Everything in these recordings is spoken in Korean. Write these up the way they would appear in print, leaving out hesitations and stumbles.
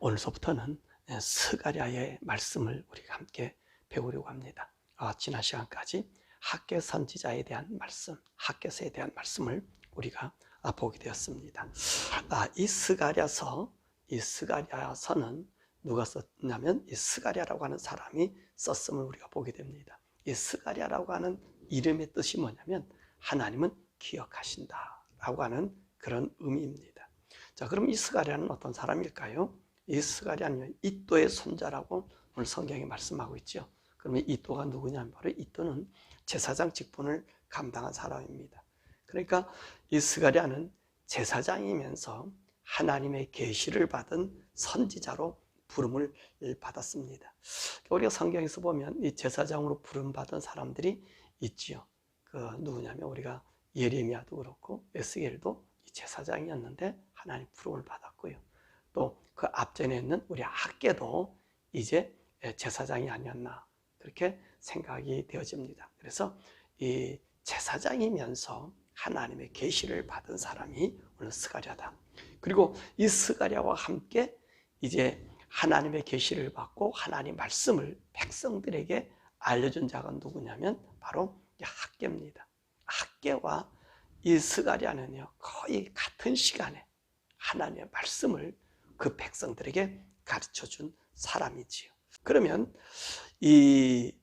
오늘서부터는 스가랴의 말씀을 우리가 함께 배우려고 합니다. 지난 시간까지 학개 선지자에 대한 말씀, 학개서에 대한 말씀을 우리가 보게 되었습니다. 이 스가랴서는 누가 썼냐면 이 스가랴라고 하는 사람이 썼음을 우리가 보게 됩니다. 이 스가랴라고 하는 이름의 뜻이 뭐냐면 하나님은 기억하신다 라고 하는 그런 의미입니다. 자, 그럼 이 스가랴는 어떤 사람일까요? 이 스가랴는 이또의 손자라고 오늘 성경이 말씀하고 있죠. 그러면 이또가 누구냐면 바로 이또는 제사장 직분을 감당한 사람입니다. 그러니까 이 스가랴는 제사장이면서 하나님의 계시를 받은 선지자로 부름을 받았습니다. 우리가 성경에서 보면 이 제사장으로 부름 받은 사람들이 있지요. 누구냐면 우리가 예레미야도 그렇고 에스겔도 제사장이었는데 하나님 부름을 받았고요. 또 그 앞전에 있는 우리 학개도 이제 제사장이 아니었나 그렇게 생각이 되어집니다. 그래서 이 제사장이면서 하나님의 계시를 받은 사람이 오늘 스가랴다. 그리고 이 스가랴와 함께 이제 하나님의 계시를 받고 하나님 말씀을 백성들에게 알려준 자가 누구냐면 바로 학개입니다. 학개와 이 스가랴는요 거의 같은 시간에 하나님의 말씀을 그 백성들에게 가르쳐준 사람이지요. 그러면 이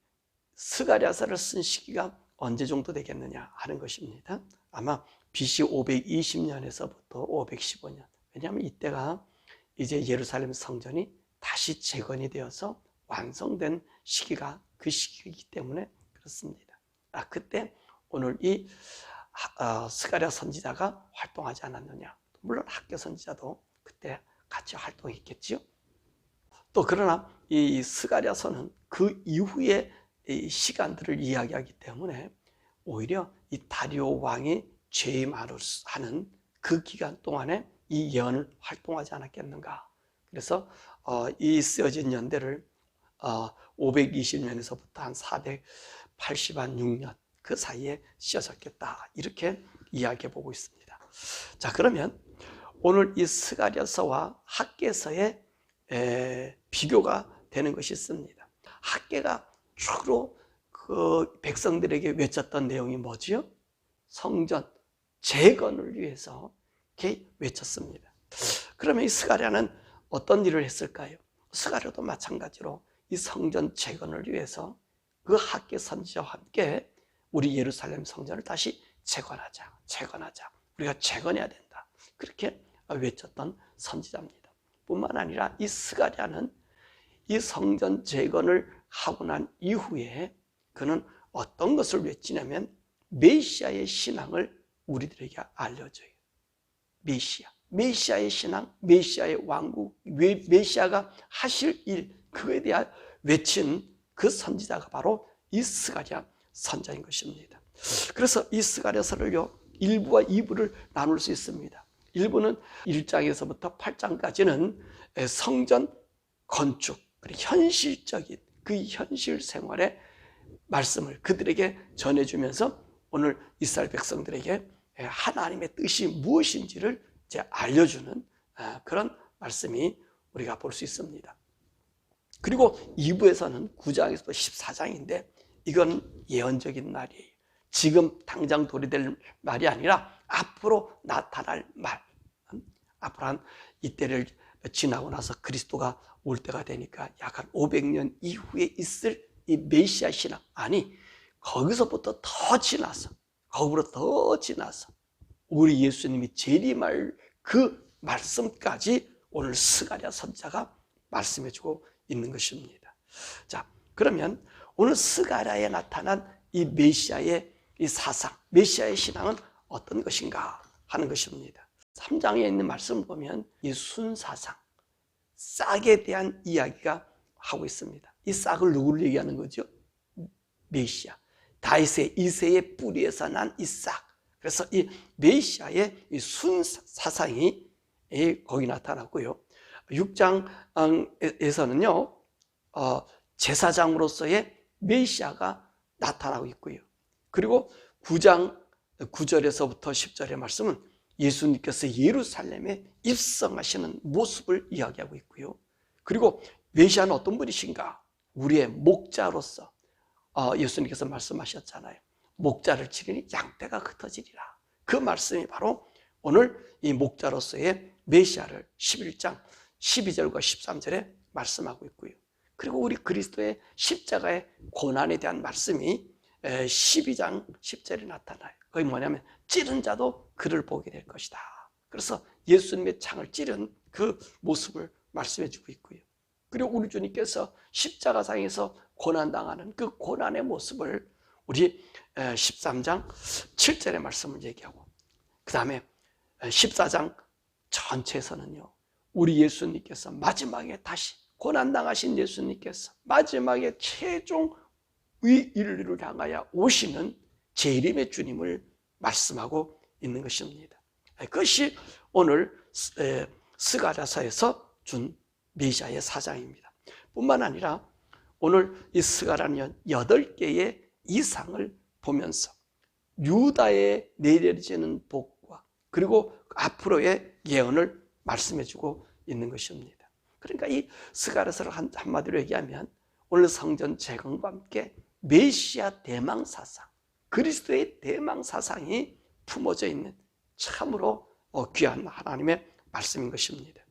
스가랴서를 쓴 시기가 언제 정도 되겠느냐 하는 것입니다. 아마 BC 520년에서부터 515년. 왜냐하면 이때가 이제 예루살렘 성전이 다시 재건이 되어서 완성된 시기가 그 시기이기 때문에 그렇습니다. 그때 오늘 이 스가랴 선지자가 활동하지 않았느냐. 물론 학개 선지자도 그때 같이 활동했겠지요. 또 그러나 이 스가랴서는 그 이후의 시간들을 이야기하기 때문에 오히려 이 다리오 왕이 재임하는 그 기간 동안에 이 예언을 활동하지 않았겠는가. 그래서 이 쓰여진 연대를 520년에서부터 한 486년 그 사이에 쓰여졌겠다 이렇게 이야기해 보고 있습니다. 자, 그러면 오늘 이 스가랴서와 학개서의 비교가 되는 것이 있습니다. 학개가 주로 그 백성들에게 외쳤던 내용이 뭐지요? 성전 재건을 위해서 이렇게 외쳤습니다. 그러면 이 스가랴는 어떤 일을 했을까요? 스가랴도 마찬가지로 이 성전 재건을 위해서 그 학개 선지자와 함께 우리 예루살렘 성전을 다시 재건하자. 우리가 재건해야 된다. 그렇게 외쳤던 선지자입니다. 뿐만 아니라 이 스가랴는 이 성전 재건을 하고 난 이후에 그는 어떤 것을 외치냐면 메시아의 신앙을 우리들에게 알려줘요. 메시아의 신앙, 메시아의 왕국, 메시아가 하실 일, 그거에 대한 외친 그 선지자가 바로 이 스가랴 선지자인 것입니다. 그래서 이 스가랴서를요 1부와 2부를 나눌 수 있습니다. 1부는 1장에서부터 8장까지는 성전 건축, 그리고 현실적인 그 현실 생활의 말씀을 그들에게 전해주면서 오늘 이스라엘 백성들에게 하나님의 뜻이 무엇인지를 이제 알려주는 그런 말씀이 우리가 볼 수 있습니다. 그리고 2부에서는 9장에서부터 14장인데 이건 예언적인 말이에요. 지금 당장 도래될 말이 아니라 앞으로 나타날 말. 앞으로 한 이때를 지나고 나서 그리스도가 올 때가 되니까 약 한 500년 이후에 있을 이 메시아 신앙. 아니, 거기서부터 더 지나서 우리 예수님이 재림할 그 말씀까지 오늘 스가랴 선지자가 말씀해주고 있는 것입니다. 자, 그러면 오늘 스가랴에 나타난 이 메시아의 이 사상, 메시아의 신앙은 어떤 것인가 하는 것입니다. 3장에 있는 말씀을 보면 이 순사상, 싹에 대한 이야기가 하고 있습니다. 이 싹을 누구를 얘기하는 거죠? 메시아. 다윗의 이새의 뿌리에서 난 이 싹. 그래서 이 메시아의 이 순사상이 거기 나타났고요. 6장에서는요, 제사장으로서의 메시아가 나타나고 있고요. 그리고 9장 9절에서부터 10절의 말씀은 예수님께서 예루살렘에 입성하시는 모습을 이야기하고 있고요. 그리고 메시아는 어떤 분이신가? 우리의 목자로서 예수님께서 말씀하셨잖아요. 목자를 치르니 양떼가 흩어지리라. 그 말씀이 바로 오늘 이 목자로서의 메시아를 11장 12절과 13절에 말씀하고 있고요. 그리고 우리 그리스도의 십자가의 고난에 대한 말씀이 12장 10절에 나타나요. 그게 뭐냐면 찌른 자도 그를 보게 될 것이다. 그래서 예수님의 창을 찌른 그 모습을 말씀해 주고 있고요. 그리고 우리 주님께서 십자가상에서 고난당하는 그 고난의 모습을 우리 13장 7절의 말씀을 얘기하고, 그 다음에 14장 전체에서는요, 우리 예수님께서 마지막에 다시 고난당하신 예수님께서 마지막에 최종 이 인류를 향하여 오시는 재림의 주님을 말씀하고 있는 것입니다. 그것이 오늘 스가랴서에서 준 메시아의 사장입니다. 뿐만 아니라 오늘 이 스가랴는 8개의 이상을 보면서 유다에 내려지는 복과 그리고 앞으로의 예언을 말씀해주고 있는 것입니다. 그러니까 이 스가랴서를 한마디로 얘기하면 오늘 성전 재건과 함께 메시아 대망 사상, 그리스도의 대망 사상이 품어져 있는 참으로 귀한 하나님의 말씀인 것입니다.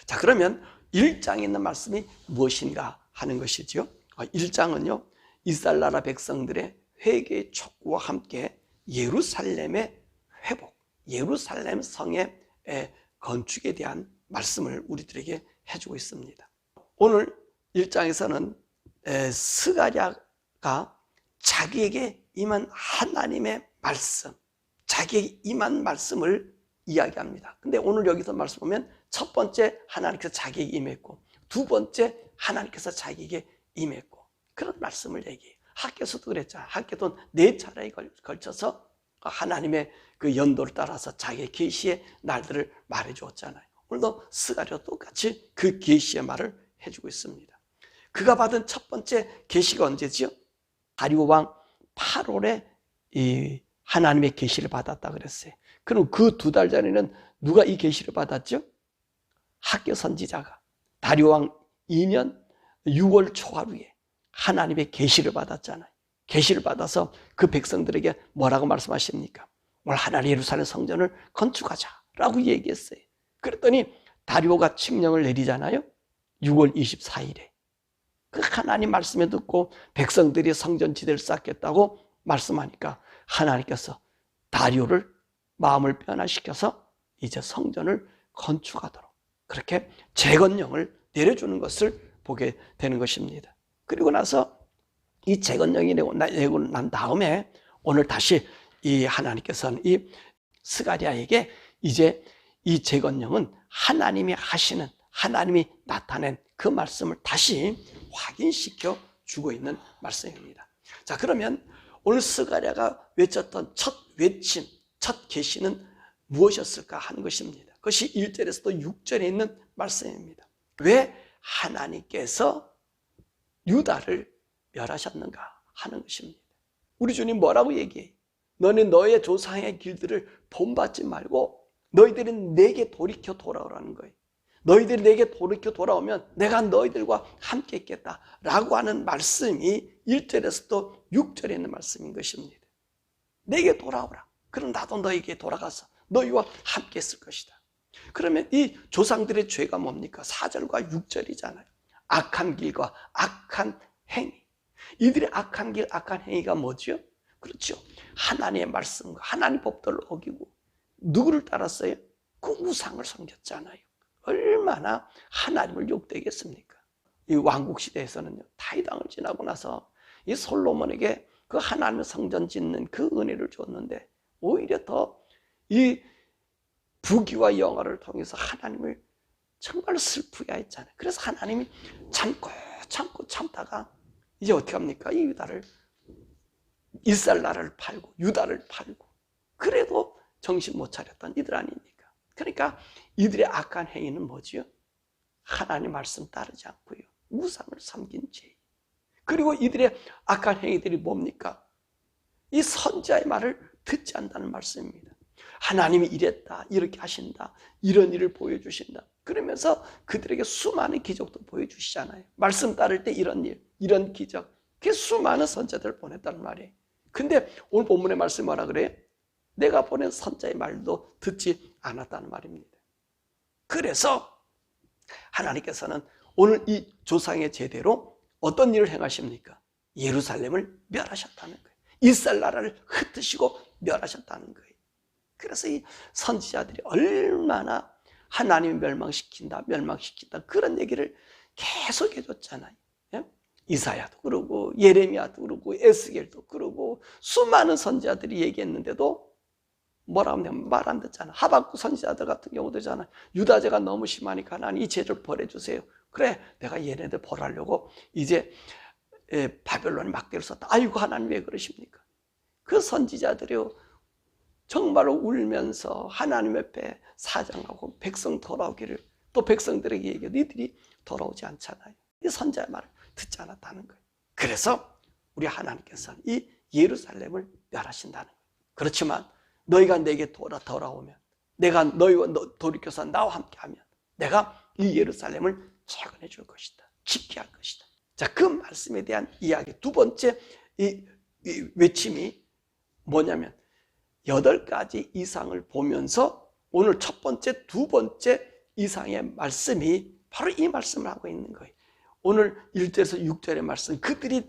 자, 그러면 1장에 있는 말씀이 무엇인가 하는 것이죠. 1장은요, 이스라엘 나라 백성들의 회개의 촉구와 함께 예루살렘의 회복, 예루살렘 성의 건축에 대한 말씀을 우리들에게 해주고 있습니다. 오늘 1장에서는 스가랴가 자기에게 임한 하나님의 말씀, 자기에게 임한 말씀을 이야기합니다. 근데 오늘 여기서 말씀 보면 첫 번째 하나님께서 자기에게 임했고, 두 번째 하나님께서 자기에게 임했고, 그런 말씀을 얘기해요. 학교에서도 그랬잖아요. 학교도 4차례에 걸쳐서 하나님의 그 연도를 따라서 자기의 계시의 날들을 말해 주었잖아요. 오늘도 스가랴도 똑같이 그 계시의 말을 해주고 있습니다. 그가 받은 첫 번째 계시가 언제지요? 다리오 왕 8월에 이 하나님의 계시를 받았다 그랬어요. 그럼 그 2달 전에는 누가 이 계시를 받았죠? 학교 선지자가 다리오 왕 2년 6월 초하루에 하나님의 계시를 받았잖아요. 계시를 받아서 그 백성들에게 뭐라고 말씀하십니까? 오늘 하나님 예루살렘 성전을 건축하자라고 얘기했어요. 그랬더니 다리오가 칙령을 내리잖아요. 6월 24일에. 그 하나님 말씀에 듣고 백성들이 성전 지대를 쌓겠다고 말씀하니까 하나님께서 다리오를 마음을 변화시켜서 이제 성전을 건축하도록 그렇게 재건령을 내려주는 것을 보게 되는 것입니다. 그리고 나서 이 재건령이 내고 난 다음에 오늘 다시 이 하나님께서는 이 스가랴에게 이제 이 재건령은 하나님이 하시는, 하나님이 나타낸 그 말씀을 다시 확인시켜 주고 있는 말씀입니다. 자, 그러면 오늘 스가랴가 외쳤던 첫 외침, 첫 계시는 무엇이었을까 하는 것입니다. 그것이 1절에서도 6절에 있는 말씀입니다. 왜 하나님께서 유다를 멸하셨는가 하는 것입니다. 우리 주님 뭐라고 얘기해요? 너는 너의 조상의 길들을 본받지 말고 너희들이 내게 돌이켜 돌아오라는 거예요. 너희들이 내게 돌이켜 돌아오면 내가 너희들과 함께 있겠다 라고 하는 말씀이 1절에서도 6절에 있는 말씀인 것입니다. 내게 돌아오라. 그럼 나도 너에게 돌아가서 너희와 함께 있을 것이다. 그러면 이 조상들의 죄가 뭡니까? 4절과 6절이잖아요. 악한 길과 악한 행위. 이들의 악한 길, 악한 행위가 뭐죠? 그렇죠. 하나님의 말씀과 하나님의 법도를 어기고 누구를 따랐어요? 그 우상을 섬겼잖아요. 얼마나 하나님을 욕되겠습니까? 이 왕국 시대에서는요, 다윗왕을 지나고 나서 이 솔로몬에게 그 하나님의 성전 짓는 그 은혜를 줬는데 오히려 더 이 부귀와 영화를 통해서 하나님을 정말 슬프게 했잖아요. 그래서 하나님이 참고 참다가 이제 어떻게 합니까? 이 유다를, 이스라엘 나라를 팔고 유다를 팔고 그래도 정신 못 차렸던 이들 아닙니까? 그러니까 이들의 악한 행위는 뭐지요? 하나님 말씀 따르지 않고요, 우상을 섬긴 죄. 그리고 이들의 악한 행위들이 뭡니까? 이 선지자의 말을 듣지 않는다는 말씀입니다. 하나님이 이랬다, 이렇게 하신다, 이런 일을 보여주신다. 그러면서 그들에게 수많은 기적도 보여주시잖아요. 말씀 따를 때 이런 일, 이런 기적, 그 수많은 선자들을 보냈단 말이에요. 근데 오늘 본문의 말씀 뭐라 그래요? 내가 보낸 선자의 말도 듣지 않았다는 말입니다. 그래서 하나님께서는 오늘 이 조상의 제대로 어떤 일을 행하십니까? 예루살렘을 멸하셨다는 거예요. 이스라엘 나라를 흩으시고 멸하셨다는 거예요. 그래서 이 선지자들이 얼마나 하나님을 멸망시킨다 그런 얘기를 계속 해줬잖아요. 예? 이사야도 그러고 예레미야도 그러고 에스겔도 그러고 수많은 선지자들이 얘기했는데도 뭐라 하면 말 안 듣잖아. 하박국 선지자들 같은 경우도 있잖아. 유다제가 너무 심하니까 하나님 이 죄를 벌해주세요. 그래, 내가 얘네들 벌하려고 이제 바벨론에 막대를 썼다. 아이고 하나님 왜 그러십니까? 그 선지자들이요 정말로 울면서 하나님 옆에 사정하고 백성 돌아오기를, 또 백성들에게 얘기해 너희들이 돌아오지 않잖아요. 이 선지자의 말을 듣지 않았다는 거예요. 그래서 우리 하나님께서는 이 예루살렘을 멸하신다는 거예요. 그렇지만 너희가 내게 돌아오면, 내가 너희와 돌이켜서 나와 함께하면 내가 이 예루살렘을 재건해 줄 것이다. 짓게 할 것이다. 자, 그 말씀에 대한 이야기, 두 번째 이 외침이 뭐냐면 8가지 이상을 보면서 오늘 첫 번째, 두 번째 이상의 말씀이 바로 이 말씀을 하고 있는 거예요. 오늘 1절에서 6절의 말씀, 그들이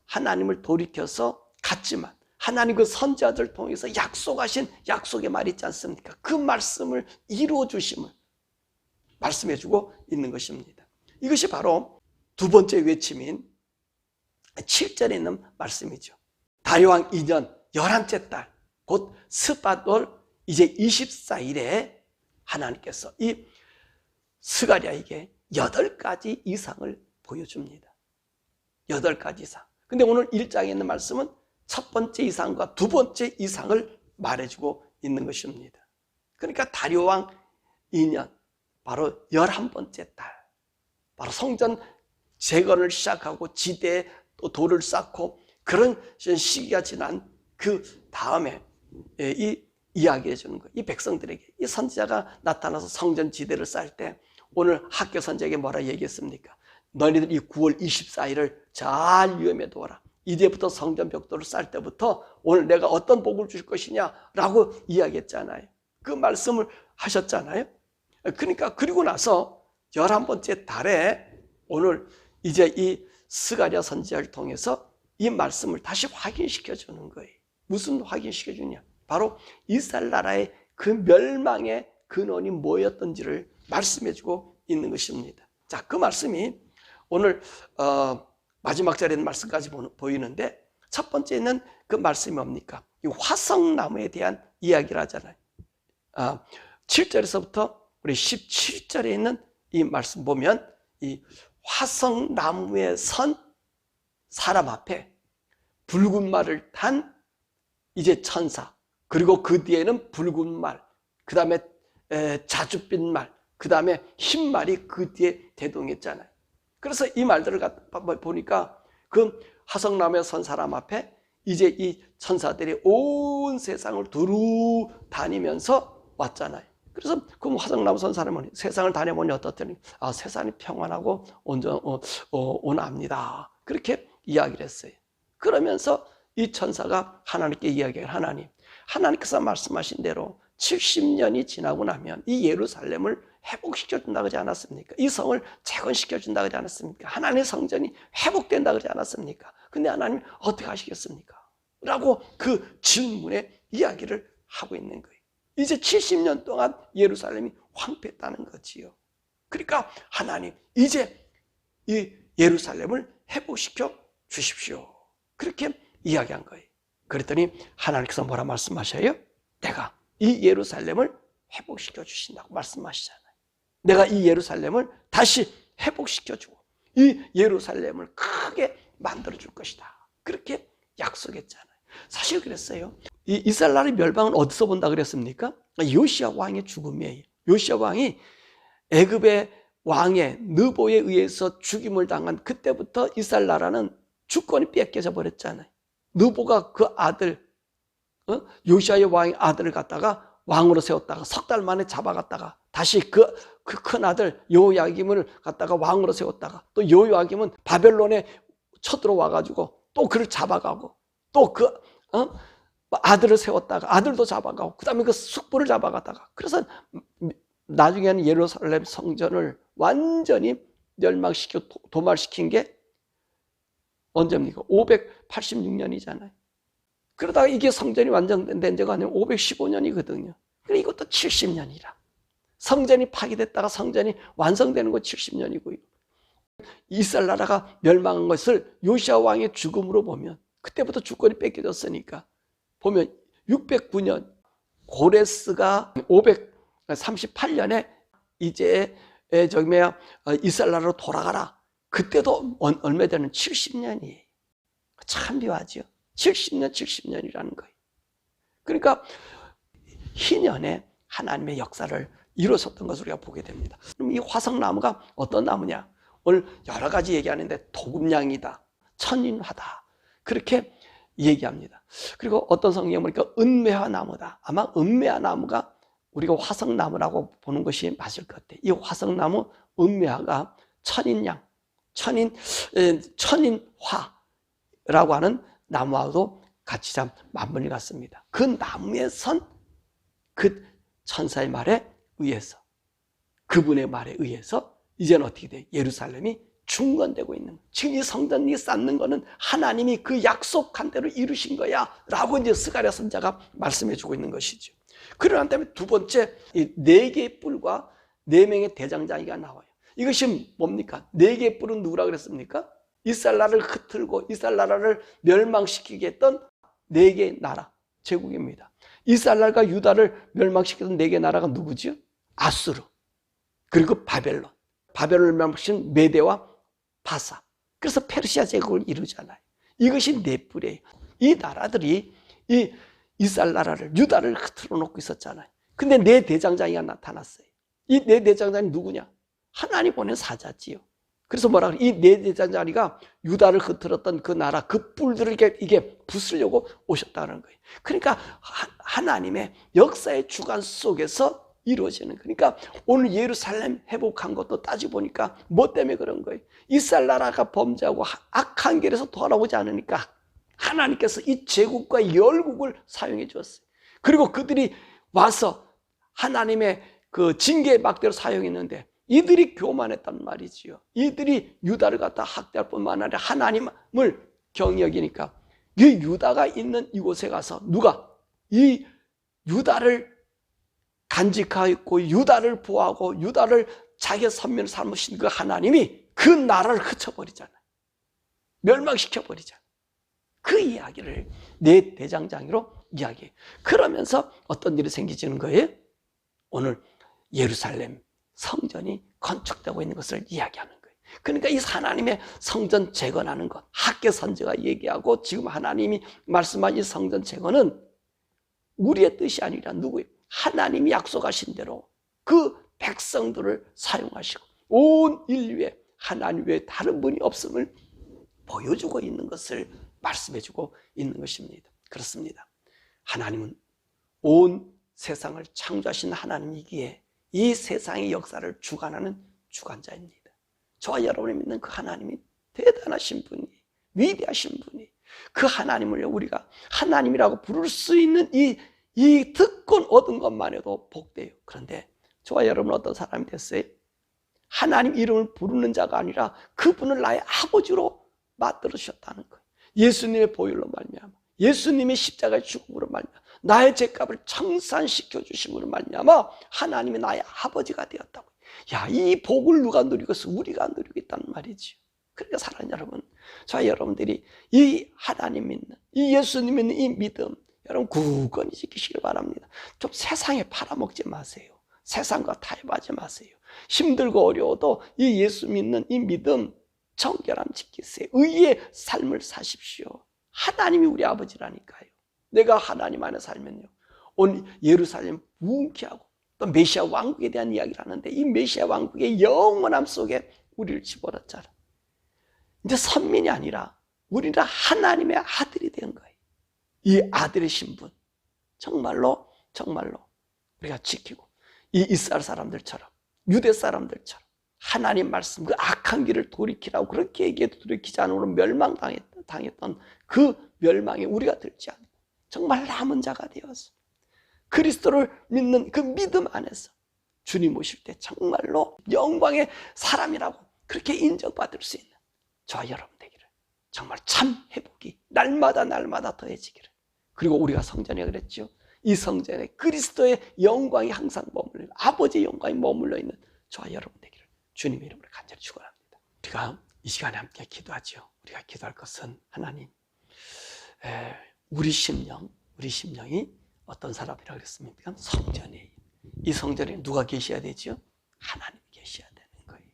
하나님을 돌이켜서 갔지만 하나님 그 선지자들 통해서 약속하신 약속의 말 있지 않습니까? 그 말씀을 이루어 주심을 말씀해 주고 있는 것입니다. 이것이 바로 두 번째 외침인 7절에 있는 말씀이죠. 다리왕 2년 11째 달 곧 스밧월 이제 24일에 하나님께서 이 스가랴에게 8가지 이상을 보여줍니다. 8가지 이상. 근데 오늘 1장에 있는 말씀은 첫 번째 이상과 두 번째 이상을 말해주고 있는 것입니다. 그러니까 다리오왕 2년, 바로 11번째 달, 바로 성전 재건을 시작하고 지대에 또 돌을 쌓고 그런 시기가 지난 그 다음에 이 이야기해 주는 거예요. 이 백성들에게, 이 선지자가 나타나서 성전 지대를 쌓을 때 오늘 학교 선지자에게 뭐라 얘기했습니까? 너희들 이 9월 24일을 잘 위험해 두어라. 이제부터 성전 벽돌을 쌓을 때부터 오늘 내가 어떤 복을 줄 것이냐라고 이야기했잖아요. 그 말씀을 하셨잖아요. 그러니까 그리고 나서 11번째 달에 오늘 이제 이 스가랴 선지자를 통해서 이 말씀을 다시 확인시켜 주는 거예요. 무슨 확인시켜 주냐? 바로 이스라엘 나라의 그 멸망의 근원이 뭐였던지를 말씀해 주고 있는 것입니다. 자, 그 말씀이 오늘 마지막 절에 있는 말씀까지 보이는데 첫 번째는 그 말씀이 뭡니까? 이 화성나무에 대한 이야기를 하잖아요. 7절에서부터 우리 17절에 있는 이 말씀 보면 이 화성나무에 선 사람 앞에 붉은 말을 탄 이제 천사, 그리고 그 뒤에는 붉은 말, 그 다음에 자줏빛 말, 그 다음에 흰 말이 그 뒤에 대동했잖아요. 그래서 이 말들을 보니까 그 화성나무에 선 사람 앞에 이제 이 천사들이 온 세상을 두루 다니면서 왔잖아요. 그래서 그 화성나무 선 사람은 세상을 다녀보니 어떻더니 세상이 평안하고 온합니다. 그렇게 이야기를 했어요. 그러면서 이 천사가 하나님께 이야기를 하나님께서 말씀하신 대로 70년이 지나고 나면 이 예루살렘을 회복시켜준다고 하지 않았습니까? 이 성을 재건시켜준다고 하지 않았습니까? 하나님의 성전이 회복된다고 하지 않았습니까? 근데 하나님 어떻게 하시겠습니까? 라고 그 질문에 이야기를 하고 있는 거예요. 이제 70년 동안 예루살렘이 황폐했다는 거지요. 그러니까 하나님 이제 이 예루살렘을 회복시켜 주십시오. 그렇게 이야기한 거예요. 그랬더니 하나님께서 뭐라 말씀하셔요? 내가 이 예루살렘을 회복시켜 주신다고 말씀하시잖아요. 내가 이 예루살렘을 다시 회복시켜주고 이 예루살렘을 크게 만들어줄 것이다. 그렇게 약속했잖아요. 사실 그랬어요. 이 이스라엘 나라의 멸망은 어디서 본다 그랬습니까? 요시야 왕의 죽음이에요. 요시야 왕이 애굽의 왕의 느보에 의해서 죽임을 당한 그때부터 이스라엘 나라는 주권이 뺏겨져 버렸잖아요. 느보가 그 아들 요시야의 왕의 아들을 갖다가 왕으로 세웠다가 석 달 만에 잡아갔다가 다시 그 큰 아들 여호야김을 갖다가 왕으로 세웠다가 또 여호야김은 바벨론에 쳐들어와가지고 또 그를 잡아가고 또 그 아들을 세웠다가 아들도 잡아가고 그 다음에 그 숙부를 잡아가다가 그래서 나중에는 예루살렘 성전을 완전히 멸망시켜 도말시킨 게 언제입니까? 586년이잖아요. 그러다가 이게 성전이 완성된 지가 아니면 515년이거든요. 그러니까 이것도 70년이라. 성전이 파괴됐다가 성전이 완성되는 거 70년이고요. 이스라엘 나라가 멸망한 것을 요시야 왕의 죽음으로 보면 그때부터 주권이 뺏겨졌으니까 보면 609년 고레스가 538년에 이제 이스라엘 나라로 돌아가라. 그때도 얼마 되는 70년이에요. 참 묘하죠. 70년이라는 거예요. 그러니까 희년에 하나님의 역사를 이루셨던 것을 우리가 보게 됩니다. 그럼 이 화석나무가 어떤 나무냐? 오늘 여러 가지 얘기하는데 도금냥이다, 천인화다 그렇게 얘기합니다. 그리고 어떤 성경에 보니까 은매화 나무다. 아마 은매화 나무가 우리가 화석나무라고 보는 것이 맞을 것 같아요. 이 화석나무 은매화가 천인양, 천인화라고 하는 나무와도 같이 참 맞물려 갔습니다. 그 나무에 선 그 천사의 말에 의해서, 그분의 말에 의해서 이제는 어떻게 돼요? 예루살렘이 중건되고 있는 거예요. 지금 이 성전이 쌓는 거는 하나님이 그 약속한 대로 이루신 거야 라고 이제 스가랴 선지자가 말씀해 주고 있는 것이죠. 그러난 다음에 두 번째, 이 4개의 뿔과 4명의 대장장이가 나와요. 이것이 뭡니까? 4개의 뿔은 누구라 그랬습니까? 이스라엘 나라를 흩틀고 이스라엘 나라를 멸망시키게 했던 4개의 나라, 제국입니다. 이스라엘 나라가 유다를 멸망시켰던 4개의 나라가 누구죠? 아수르, 그리고 바벨론. 바벨론을 멸망시킨 메대와 바사. 그래서 페르시아 제국을 이루잖아요. 이것이 4뿔이에요. 이 나라들이 이 이스라엘 나라를, 유다를 흐트러 놓고 있었잖아요. 근데 4대장장이가 나타났어요. 이 4대장장이 누구냐? 하나님 보낸 사자지요. 그래서 뭐라 그래? 이 4대장장이가 유다를 흐트렀던 그 나라, 그 뿔들을 이게 부수려고 오셨다는 거예요. 그러니까 하나님의 역사의 주관 속에서 이루어지는. 그러니까 오늘 예루살렘 회복한 것도 따지고 보니까 뭐 때문에 그런 거예요? 이스라엘 나라가 범죄하고 악한 길에서 돌아오지 않으니까 하나님께서 이 제국과 열국을 사용해 주었어요. 그리고 그들이 와서 하나님의 그 징계의 막대로 사용했는데 이들이 교만했단 말이지요. 이들이 유다를 갖다 학대할 뿐만 아니라 하나님을 경히 여기니까 이 유다가 있는 이곳에 가서 누가 이 유다를 간직하고 유다를 보호하고 유다를 자기의 선민을 삼으신 그 하나님이 그 나라를 흩어버리잖아요. 멸망시켜버리잖아요. 그 이야기를 4대장장이로 이야기해요. 그러면서 어떤 일이 생기지는 거예요? 오늘 예루살렘 성전이 건축되고 있는 것을 이야기하는 거예요. 그러니까 이 하나님의 성전 재건하는 것, 학계 선지가 얘기하고 지금 하나님이 말씀한 이 성전 재건은 우리의 뜻이 아니라 누구예요? 하나님이 약속하신 대로 그 백성들을 사용하시고 온 인류에 하나님 외에 다른 분이 없음을 보여주고 있는 것을 말씀해주고 있는 것입니다. 그렇습니다. 하나님은 온 세상을 창조하신 하나님이기에 이 세상의 역사를 주관하는 주관자입니다. 저와 여러분이 믿는 그 하나님이 대단하신 분이, 위대하신 분이, 그 하나님을 우리가 하나님이라고 부를 수 있는 이 특권 얻은 것만 해도 복돼요. 그런데 저와 여러분은 어떤 사람이 됐어요? 하나님 이름을 부르는 자가 아니라 그분을 나의 아버지로 만들어주셨다는 거예요. 예수님의 보혈로 말미암아, 예수님의 십자가의 죽음으로 말미암아, 나의 죄값을 청산시켜 주심으로 말미암아 하나님이 나의 아버지가 되었다고. 야, 이 복을 누가 누리고 있어? 우리가 누리고 있다는 말이죠. 그러니까 사랑하는 여러분, 저와 여러분들이 이 하나님 믿는, 이 예수님 믿는 이 믿음, 여러분 굳건히 지키시길 바랍니다. 좀 세상에 팔아먹지 마세요. 세상과 타협하지 마세요. 힘들고 어려워도 이 예수 믿는 이 믿음 정결함 지키세요. 의의 삶을 사십시오. 하나님이 우리 아버지라니까요. 내가 하나님 안에 살면요, 오늘 예루살렘 부흥케 하고 또 메시아 왕국에 대한 이야기를 하는데 이 메시아 왕국의 영원함 속에 우리를 집어넣었잖아. 이제 선민이 아니라 우리는 하나님의 아들이 된 거예요. 이 아들의 신분 정말로 우리가 지키고 이 이스라엘 사람들처럼, 유대 사람들처럼 하나님 말씀, 그 악한 길을 돌이키라고 그렇게 얘기해도 돌이키지 않으므로 멸망당했던 그 멸망에 우리가 들지 않고 정말 남은 자가 되어서 그리스도를 믿는 그 믿음 안에서 주님 오실 때 정말로 영광의 사람이라고 그렇게 인정받을 수 있는 저와 여러분 되기를, 정말 참 회복이 날마다 더해지기를. 그리고 우리가 성전에 그랬죠. 이 성전에 그리스도의 영광이 항상 머물러, 아버지의 영광이 머물러 있는 저와 여러분 되기를 주님의 이름으로 간절히 축원합니다. 우리가 이 시간에 함께 기도하죠. 우리가 기도할 것은 하나님, 우리 심령이 어떤 사람이라고 그랬습니까? 성전이에요. 이 성전에 누가 계셔야 되죠? 하나님이 계셔야 되는 거예요.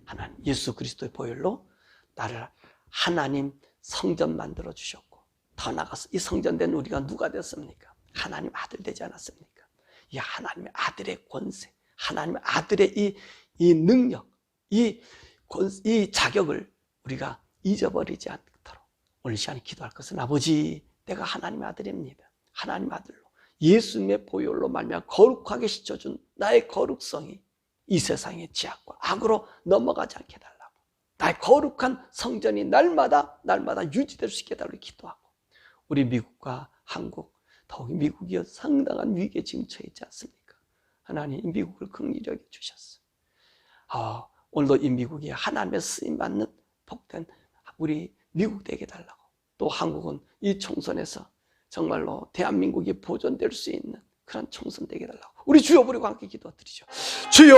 하나님, 예수 그리스도의 보혈로 나를 하나님 성전 만들어 주셨고, 더 나아가서 이 성전 된 우리가 누가 됐습니까? 하나님 아들 되지 않았습니까? 이 하나님의 아들의 권세, 하나님의 아들의 이 능력, 이 자격을 우리가 잊어버리지 않도록 오늘 시간에 기도할 것은, 아버지, 내가 하나님의 아들입니다. 하나님 아들로 예수님의 보혈로 말미암아 거룩하게 씻어준 나의 거룩성이 이 세상의 죄악과 악으로 넘어가지 않게 해달라고, 나의 거룩한 성전이 날마다 유지될 수 있게 해달라고 기도하고, 우리 미국과 한국, 더욱이 미국이 상당한 위기에 지금 처해 있지 않습니까? 하나님, 미국을 긍휼히 여겨 주셨어. 오늘도 이 미국이 하나님의 쓰임받는 복된 우리 미국 되게 해달라고, 또 한국은 이 총선에서 정말로 대한민국이 보존될 수 있는 그런 총선 되게 해달라고 우리 주여 부르고 함께 기도드리죠. 주여!